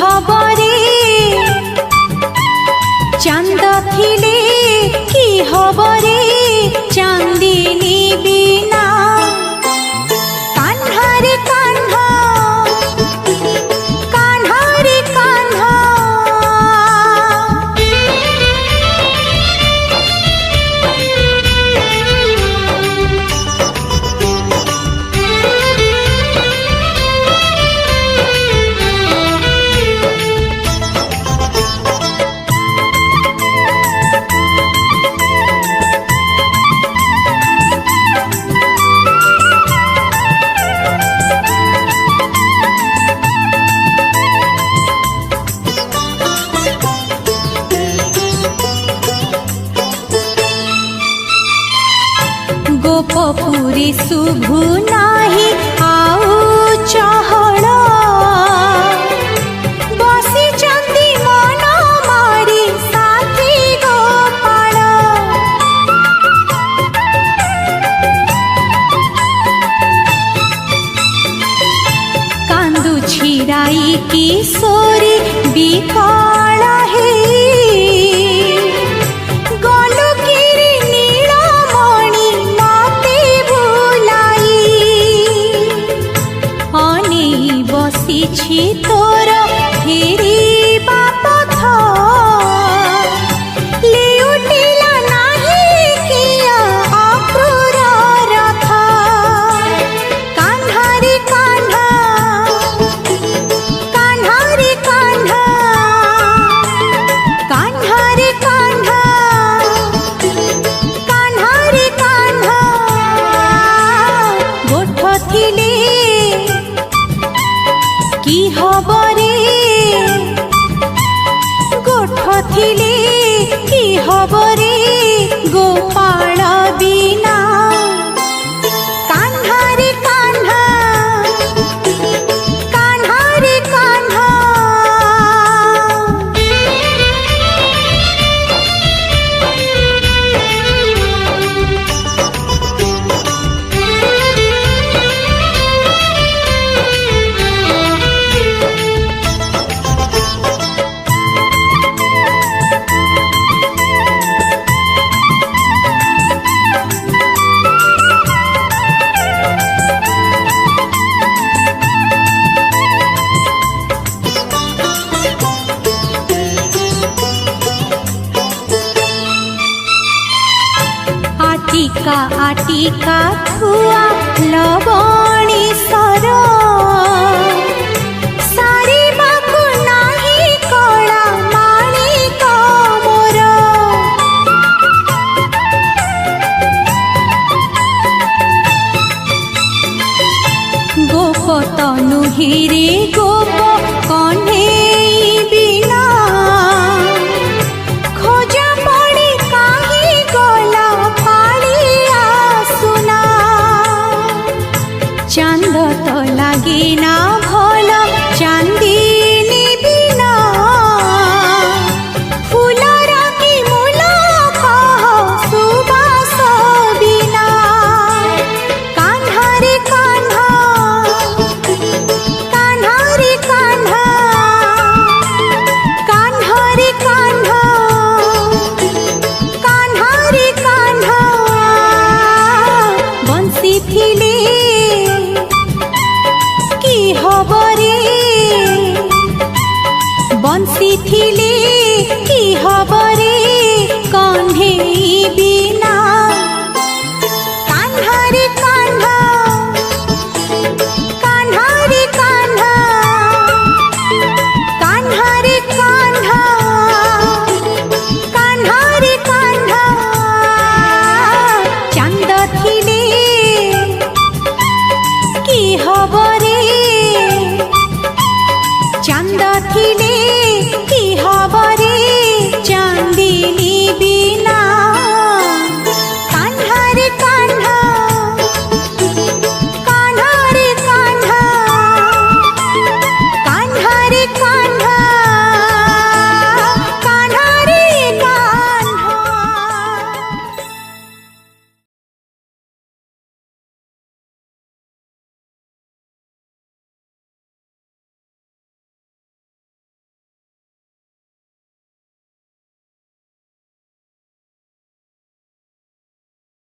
হবরে চাঁদ থিলে কি হবরে চাঁদিনী বিনা কান্হারে কান্হা কান্হারে কান্হা ଗୋପପୁରୀ ଶୁଭୁ ନାହିଁ ଆଉ ଚହଳ ବସିଛନ୍ତି ମନ ମାରି ସାଥୀ ଗୋପାଳ କାନ୍ଦୁଛି ରାଇ କିଶୋରୀ ବିକଳ ହେଇ বসিছি তোর ফেরিবা পথ লেউটিলা নাহি কিয়া অক্রূর রথ কান্হারে কান্হা কান্হারে কান্হা কান্হারে কান্হা কান্হারে কান্হা গোঠ থিলে কি হবরে গোঠ থিলে কি হবরে গোপাল বিনা কান্হারে কান্হা কান্হারে কান্হা আটিকা আটিকা থুয়া লবণী সর সারিবাকু নাহি কলা মাণিক মোর গোপ তনু হিরে গোপ কণ্ঠেই বিনা খোঁজা পড়ে কাহি গলা কালিয়া সুনা চাঁদ তো লাগে না ভল চাঁদিনী বিনা ফুলর কি মূল কহ সুবাস বিনা কান্হারে কান্হা কান্হারে কান্হা কান্হারে কান্হা কান্হারে কান্হা বংশী থিলে কি হবরে বংশী থিলে কি হবরে কণ্ঠেই বিনা কান্হারে কান্হা কান্হারে কান্হা কান্হারে কান্হা কান্হারে কান্হা চাঁদ থিলে কি হবরে চাঁদ থিলে